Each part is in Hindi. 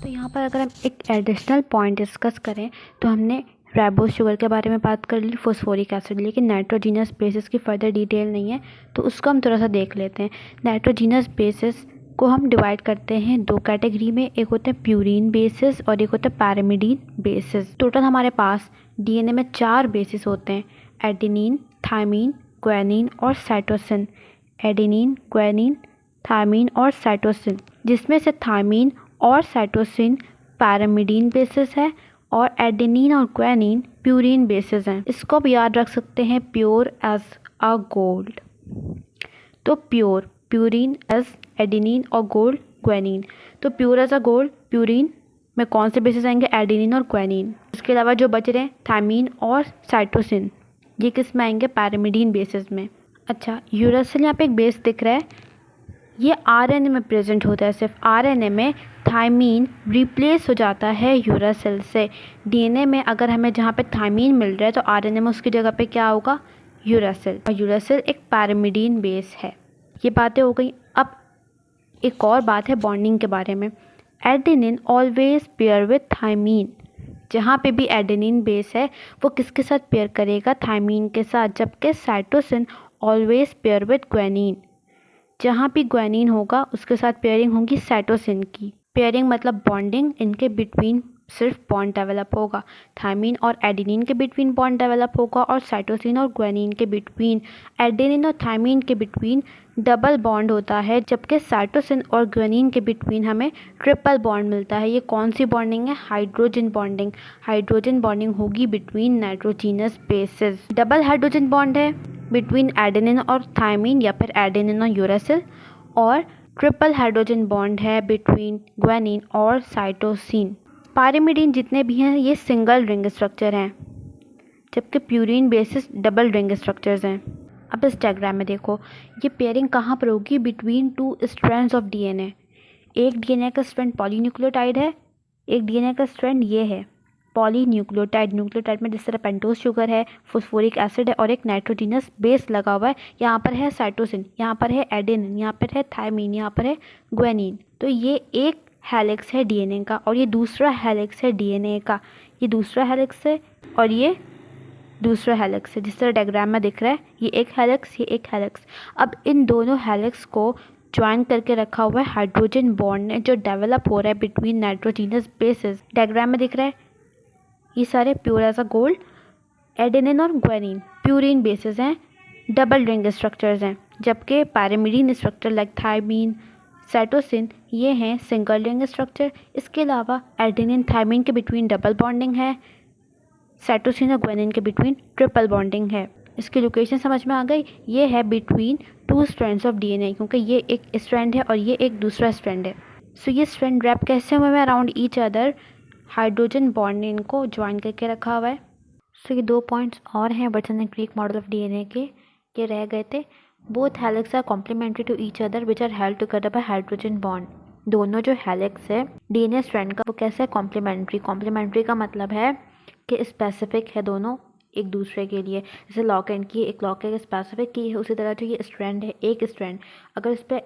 तो यहाँ पर अगर हम एक एडिशनल पॉइंट डिस्कस करें तो हमने राइबोज शुगर के बारे में बात कर ली, फॉस्फोरिक एसिड, लेकिन नाइट्रोजीनस बेसिस की फर्दर डिटेल नहीं है तो उसको हम थोड़ा सा देख लेते हैं। नाइट्रोजीनस बेसिस को हम डिवाइड करते हैं दो कैटेगरी में, एक होते हैं प्यूरीन बेसिस और एक होता है पैरामिडीन बेसिस। टोटल हमारे पास डीएनए में 4 बेसिस होते हैं, एडेनिन, थायमीन, ग्वानिन और साइटोसिन। एडेनिन, ग्वानिन, थायमीन और साइटोसिन, जिसमें से थायमीन और साइटोसिन पैरामिडीन बेसिस है और एडेनिन और ग्वानिन प्यूरीन बेसिस हैं। इसको भी याद रख सकते हैं प्योर एज अ गोल्ड। तो प्यूरीन एज एडेनिन और गोल्ड ग्वानिन। तो pure as a gold purine में कौन से बेसिस आएंगे? एडेनिन और ग्वानिन। इसके अलावा जो बच रहे हैं थायमीन और साइटोसिन, ये किस में आएंगे? पैरामिडीन बेसिस में। अच्छा, यूरासिल यहाँ पे एक बेस दिख रहा है, ये आरएनए में प्रेजेंट होता है। सिर्फ आरएनए में थायमीन रिप्लेस हो जाता है यूरासिल से। डीएनए में अगर हमें जहाँ पे थायमीन मिल रहा है तो आरएनए में उसकी जगह पे क्या होगा? यूरासिल। और यूरासिल एक पैरामिडीन बेस है। ये बातें हो गई। अब एक और बात है बॉन्डिंग के बारे में। Adenine always pair with thymine. जहाँ पे भी एडेनिन बेस है वो किसके साथ पेयर करेगा? थायमीन के साथ। जबकि cytosine always pair with guanine. जहाँ भी ग्वानिन होगा उसके साथ पेयरिंग होगी साइटोसिन की। पेयरिंग मतलब बॉन्डिंग, इनके बिटवीन सिर्फ बॉन्ड डेवलप होगा। थायमीन और एडेनिन के बिटवीन बॉन्ड डेवलप होगा और साइटोसिन और ग्वानिन के बिटवीन, एडेनिन और थायमीन के बिटवीन डबल बॉन्ड होता है, जबकि साइटोसिन और ग्वानिन के बिटवीन हमें ट्रिपल बॉन्ड मिलता है। ये कौन सी बॉन्डिंग है? Hydrogen bonding. हाइड्रोजन बॉन्डिंग होगी between nitrogenous basis. Double hydrogen bond है बिटवीन एडेनिन और थायमीन या फिर एडेनिन और यूरासिल, और ट्रिपल हाइड्रोजन बॉन्ड है बिटवीन ग्वानिन और साइटोसिन। पैरामिडीन जितने भी हैं ये सिंगल रिंग स्ट्रक्चर हैं, जबकि purine basis double ring structures हैं। अब इस डायग्राम में देखो, ये पेयरिंग कहाँ पर होगी? Between 2 strands of DNA. एक डीएनए का स्ट्रैंड पॉलीन्यूक्लियोटाइड है, एक डीएनए का स्ट्रैंड ये है पॉलीन्यूक्लियोटाइड। न्यूक्लियोटाइड में जिस तरह पेंटोज शुगर है, फॉस्फोरिक एसिड है और एक नाइट्रोजीनस बेस लगा हुआ है। यहाँ पर है साइटोसिन, यहाँ पर है एडेनिन, यहाँ पर है थायमीन, यहाँ पर है ग्वानिन। तो ये एक हेलिक्स है डीएनए का और ये दूसरा हेलिक्स है डीएनए का। ये दूसरा हेलिक्स है और ये दूसरा हेलिक्स है। जिस तरह डायग्राम में दिख रहा है, ये एक हेलिक्स, ये एक हेलिक्स। अब इन दोनों हेलिक्स को ज्वाइन करके रखा हुआ है हाइड्रोजन बॉन्ड ने, जो डेवलप हो रहा है बिटवीन नाइट्रोजीनस बेसिस। डायग्राम में दिख रहा है ये सारे pure as a gold. Adenine और ग्वानिन प्यूरीन बेसिस हैं, डबल रिंग स्ट्रक्चर्स हैं, जबकि pyrimidine structure like thymine, cytosine ये हैं सिंगल रिंग स्ट्रक्चर। इसके अलावा एडेनिन थायमीन के बिटवीन डबल बॉन्डिंग है, साइटोसिन और ग्वानिन के बिटवीन ट्रिपल बॉन्डिंग है। इसकी लोकेशन समझ में आ गई? ये है बिटवीन 2 स्ट्रैंड्स ऑफ डीएनए, क्योंकि ये एक स्ट्रैंड है और ये एक दूसरा स्ट्रैंड है। सो ये स्ट्रैंड रैप कैसे हुए हैं around each other? Hydrogen bond ने इनको ज्वाइन करके रखा हुआ है। सो ये 2 पॉइंट्स और हैं Burton and Crick model of DNA के, ये रह गए थे। Both helix are complementary to each other which are held together by hydrogen bond. दोनों जो हेलिक्स है डीएनए स्ट्रैंड का वो कैसे है? कॉम्प्लीमेंट्री। कॉम्प्लीमेंट्री का मतलब है कि स्पेसिफिक है दोनों एक दूसरे के लिए। जैसे लॉक एंड की एक लॉक है स्पेसिफिक की है, उसी तरह जो ये स्ट्रैंड है एक स्ट्रैंड अगर इस पर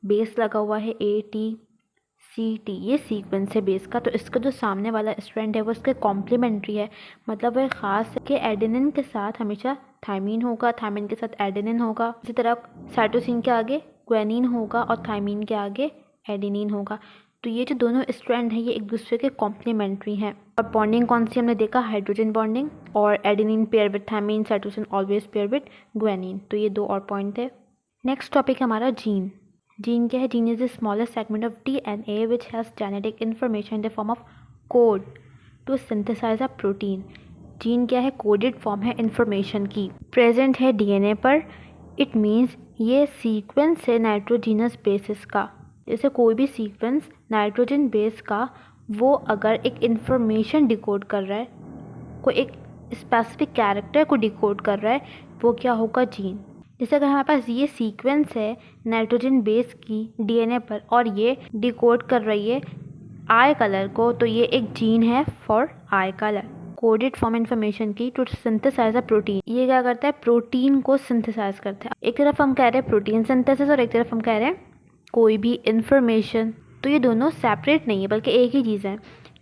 बेस लगा हुआ है ATCT, ये सीक्वेंस है बेस का, तो इसका जो सामने वाला स्ट्रैंड है वो इसके कॉम्प्लीमेंट्री है। मतलब वह ख़ास है कि एडेनिन के साथ हमेशा थायमीन होगा, थायमीन के साथ एडेनिन होगा। इसी तरह साइटोसिन के आगे ग्वानिन होगा और थायमीन के आगे एडेनिन होगा। तो ये जो दोनों स्ट्रैंड हैं ये एक दूसरे के कॉम्प्लीमेंट्री हैं। और बॉन्डिंग कौन सी हमने देखा? Hydrogen bonding. और adenine pair with thymine, cytosine always pair with guanine. तो ये 2 और पॉइंट थे। नेक्स्ट टॉपिक है हमारा जीन। जीन क्या है? Gene is the smallest segment of DNA which has genetic information in the form of code to synthesize a protein. Gene क्या है? कोडेड फॉर्म है इन्फॉर्मेशन की, प्रेजेंट है डीएनए पर। इट मीन्स ये सीक्वेंस है नाइट्रोजीनस बेसिस का। जैसे कोई भी सीक्वेंस नाइट्रोजन बेस का, वो अगर एक इन्फॉर्मेशन डिकोड कर रहा है, कोई एक स्पेसिफिक कैरेक्टर को डिकोड कर रहा है, वो क्या होगा? जीन। जैसे अगर हमारे पास ये सीक्वेंस है नाइट्रोजन बेस की डीएनए पर और ये डिकोड कर रही है आई कलर को, तो ये एक जीन है for I colour. Coded form information की टू सिंथेसाइज अ प्रोटीन। ये क्या करता है? प्रोटीन को सिंथेसाइज करता है। एक तरफ हम कह रहे हैं प्रोटीन सिंथेसिस और एक तरफ हम कह रहे हैं कोई भी इंफॉर्मेशन तो ये दोनों सेपरेट नहीं है बल्कि एक ही चीज़ है,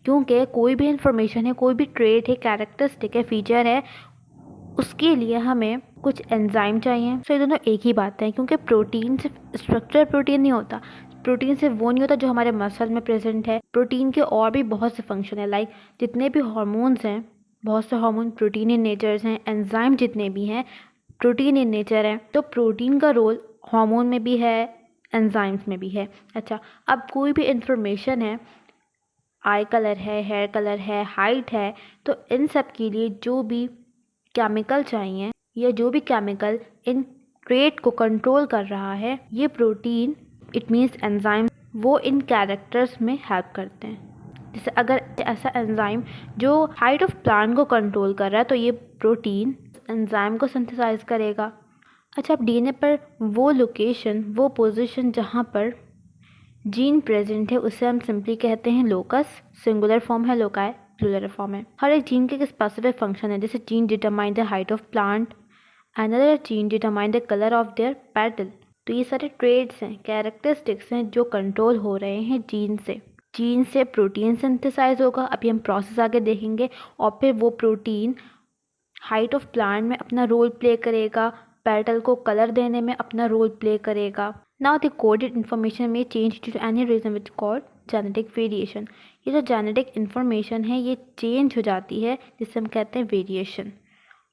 क्योंकि कोई भी इंफॉर्मेशन है, कोई भी ट्रेट है, कैरेक्टरिस्टिक है, फीचर है, उसके लिए हमें कुछ एंजाइम चाहिए। तो ये दोनों एक ही बात है, क्योंकि प्रोटीन सिर्फ स्ट्रक्चरल प्रोटीन नहीं होता, प्रोटीन सिर्फ वो नहीं होता जो हमारे मसल में प्रेजेंट है। प्रोटीन के और भी बहुत से फंक्शन है, लाइक जितने भी हार्मोन्स हैं, बहुत से हार्मोन प्रोटीन इन नेचर्स हैं, एंजाइम जितने भी हैं प्रोटीन इन नेचर है। तो प्रोटीन का रोल हार्मोन में भी है, एंजाइम्स में भी है। अच्छा, अब कोई भी इंफॉर्मेशन है, आई कलर है, हेयर कलर है, हाइट है, तो इन सब के लिए जो भी केमिकल चाहिए या जो भी केमिकल इन ट्रेट को कंट्रोल कर रहा है, ये प्रोटीन इट मीन्स एंजाइम वो इन कैरेक्टर्स में हेल्प करते हैं। जैसे अगर ऐसा एंजाइम जो हाइट ऑफ प्लांट को कंट्रोल कर रहा है, तो ये प्रोटीन एंजाइम को सिंथेसाइज करेगा। अच्छा, अब डीएनए पर वो लोकेशन, वो पोजीशन जहाँ पर जीन प्रेजेंट है, उसे हम सिंपली कहते हैं लोकस। सिंगुलर फॉर्म है लोकाई, प्लूरल फॉर्म है। हर एक जीन के एक स्पेसिफिक फंक्शन है, जैसे gene determine the height of plant, another gene determine the colour of their petal. तो ये सारे ट्रेड्स हैं, कैरेक्टरिस्टिक्स हैं जो कंट्रोल हो रहे हैं जीन से। जीन से प्रोटीन सिंथेसाइज होगा, अभी हम प्रोसेस आगे देखेंगे, और फिर वो प्रोटीन हाइट ऑफ प्लांट में अपना रोल प्ले करेगा, पेटल को कलर देने में अपना रोल प्ले करेगा। नाउ द कोडेड इन्फॉर्मेशन में change due to any reason which called genetic variation. ये जो जेनेटिक इन्फॉर्मेशन है ये चेंज हो जाती है, जिसे हम कहते हैं वेरिएशन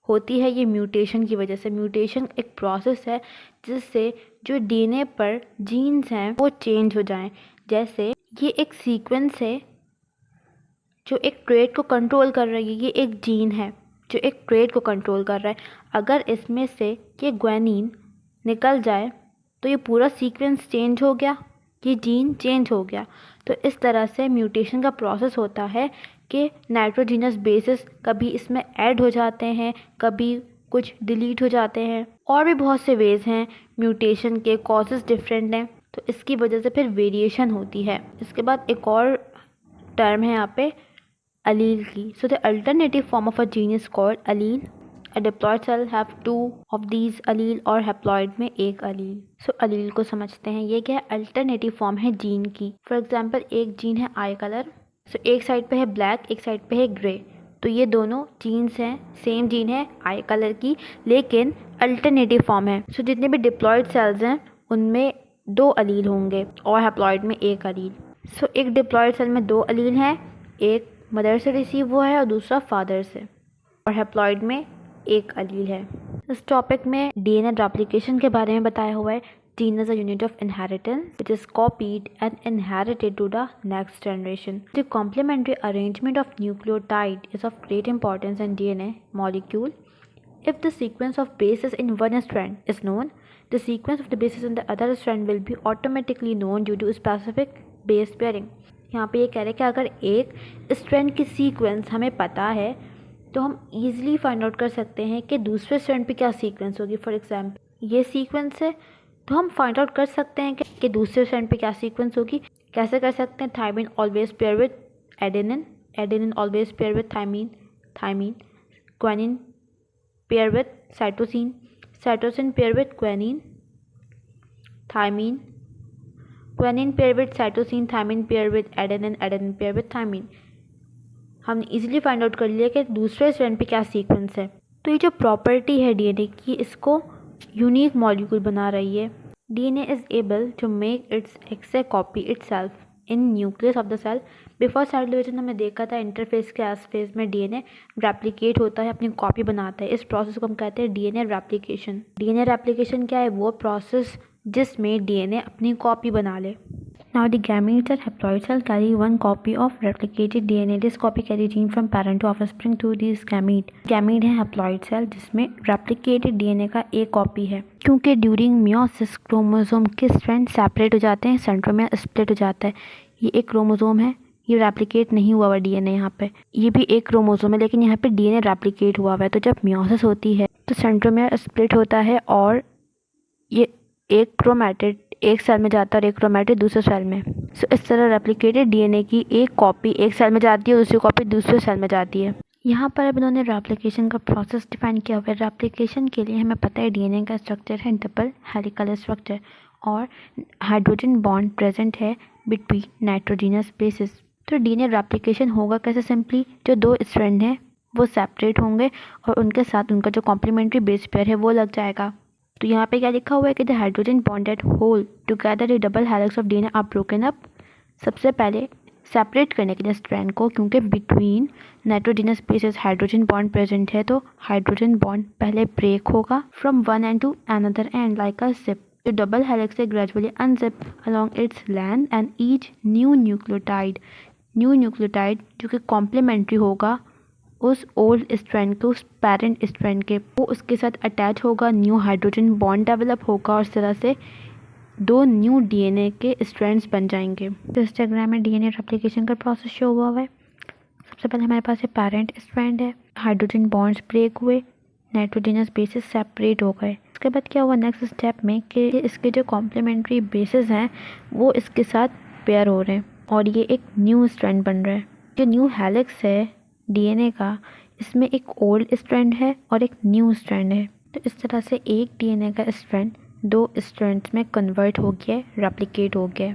होती है। ये म्यूटेशन की वजह से, म्यूटेशन एक प्रोसेस है जिससे जो डीएनए पर जीन्स हैं वो चेंज हो जाएं। जैसे ये एक सीक्वेंस है जो एक ट्रेट को कंट्रोल कर रही है, ये एक जीन है जो एक ट्रेट को कंट्रोल कर रहा है। अगर इसमें से ये ग्वानिन निकल जाए तो ये पूरा सीक्वेंस चेंज हो गया, ये जीन चेंज हो गया। तो इस तरह से म्यूटेशन का प्रोसेस होता है कि नाइट्रोजीनस बेसिस कभी इसमें ऐड हो जाते हैं, कभी कुछ डिलीट हो जाते हैं, और भी बहुत से वेज हैं। म्यूटेशन के कॉजेज़ डिफरेंट हैं, तो इसकी वजह से फिर वेरिएशन होती है। इसके बाद एक और टर्म है यहाँ पे allele की। So the alternative form of a gene is called allele. A diploid cell have two of these allele और haploid में एक allele. So allele को समझते हैं, ये क्या है? अल्टरनेटिव फॉर्म है जीन की। फॉर एग्जाम्पल एक जीन है आई कलर, सो एक साइड पे है ब्लैक, एक साइड पे है ग्रे, तो ये दोनों जीन्स हैं, सेम जीन है आई कलर की, लेकिन अल्टरनेटिव फॉर्म है। सो जितने भी डिप्लॉयड सेल्स हैं उनमें दो अलील होंगे और हैप्लॉइड में एक अलील। सो एक डिप्लॉयड सेल में दो अलील हैं, एक मदर से रिसीव हुआ है और दूसरा फादर से, और हैप्लॉइड में एक अलील है। इस टॉपिक में डीएनए रेप्लिकेशन के बारे में बताया हुआ है। Gene is a unit of inheritance which is copied and inherited to the next generation. The complementary arrangement of nucleotide is of great importance in DNA molecule. If the sequence of bases in one strand is known, the sequence of the bases in the other strand will be automatically known due to specific base pairing. यहाँ पे ये कह रहे हैं कि अगर एक स्ट्रैंड की सीक्वेंस हमें पता है तो हम ईजिली फाइंड आउट कर सकते हैं कि दूसरे स्ट्रैंड पे क्या सीक्वेंस होगी। फॉर एग्जाम्पल ये सीक्वेंस है तो हम फाइंड आउट कर सकते हैं कि दूसरे स्ट्रैंड पे क्या सीक्वेंस होगी। कैसे कर सकते हैं? Thymine always pair with adenine, adenine always pair with thymine, thymine guanine pair with cytosine, cytosine pair with guanine, thymine, guanine pair with cytosine, thymine pair with adenine, adenine pair with thymine। हमने इजीली फाइंड आउट कर लिया कि दूसरे स्ट्रैंड पे क्या सीक्वेंस है। तो ये जो प्रॉपर्टी है डीएनए की, इसको यूनिक मॉलिक्यूल बना रही है। DNA is able to make its exact copy itself in nucleus of the cell. Before cell division हमने देखा था इंटरफेस के एस फेज में डीएनए रेप्लिकेट होता है, अपनी कॉपी बनाता है। इस प्रोसेस को हम कहते हैं डीएनए रेप्लिकेशन। डीएनए रेप्लिकेशन क्या है? वो प्रोसेस जिसमें डीएनए अपनी कॉपी बना ले। Now the gametes and haploid cell carry one copy of replicated DNA. This copy carry gene from parent to offspring to these gamete. Gamete है haploid cell जिसमें replicated DNA का एक कॉपी है। क्योंकि ड्यूरिंग मियोसिस क्रोमोसोम के स्ट्रैंड सेपरेट हो जाते हैं, सेंट्रोमियर स्प्लिट हो जाता है। ये एक क्रोमोसोम है, ये रेप्लिकेट नहीं हुआ हुआ डीएनए यहाँ पे। ये भी एक क्रोमोसोम है लेकिन यहाँ पे डीएनए रेप्लिकेट हुआ हुआ है। तो जब मियोसिस होती है तो सेंट्रोमियर स्प्लिट होता है और ये एक क्रोमैटिड एक सेल में जाता है और एक क्रोमैटिड दूसरे सेल में। सो इस तरह रेप्लिकेटेड डीएनए की एक कॉपी एक सेल में जाती है, दूसरी कॉपी दूसरे सेल में जाती है। यहाँ पर अब इन्होंने रेप्लिकेशन का प्रोसेस डिफाइन किया हुआ है। रेप्लिकेशन के लिए हमें पता है डीएनए का स्ट्रक्चर है डबल हेलिकल स्ट्रक्चर और हाइड्रोजन बॉन्ड प्रेजेंट है बिटवीन नाइट्रोजिनस बेसिस। तो डीएनए रेप्लिकेशन होगा कैसे? सिंपली जो दो स्ट्रैंड हैं वो सेपरेट होंगे और उनके साथ उनका जो कॉम्प्लीमेंट्री बेस पेयर है वो लग जाएगा। तो यहाँ पे क्या लिखा हुआ है कि the hydrogen bonded hold together the double helix of DNA are broken up. सबसे पहले सेपरेट करने के लिए स्ट्रैंड को, क्योंकि between nitrogenous bases hydrogen bond present है, तो हाइड्रोजन बॉन्ड पहले ब्रेक होगा from one end to another end like a zip. जो डबल हेलिक्स है gradually unzip along its length and each new nucleotide जो कि कॉम्प्लीमेंट्री होगा उस ओल्ड स्ट्रैंड के, उस पेरेंट स्ट्रैंड के, वो उसके साथ अटैच होगा, न्यू हाइड्रोजन बॉन्ड डेवलप होगा और इस तरह से दो न्यू डीएनए के स्ट्रैंड्स बन जाएंगे। तो इस डायग्राम में डीएनए रेप्लिकेशन का प्रोसेस शो हुआ है। सबसे पहले हमारे पास ये पेरेंट स्ट्रैंड है, हाइड्रोजन बॉन्ड्स ब्रेक हुए, नाइट्रोजनस बेसिस सेपरेट हो गए। उसके बाद क्या हुआ नेक्स्ट स्टेप में कि इसके जो कॉम्प्लीमेंट्री बेसिस हैं वो इसके साथ पेयर हो रहे हैं और ये एक न्यू स्ट्रैंड बन रहा है। जो न्यू हेलिक्स है डीएनए का, इसमें एक ओल्ड स्ट्रैंड है और एक न्यू स्ट्रैंड है। तो इस तरह से एक डीएनए का स्ट्रैंड दो स्ट्रैंड्स में कन्वर्ट हो गया, रेप्लिकेट हो गया।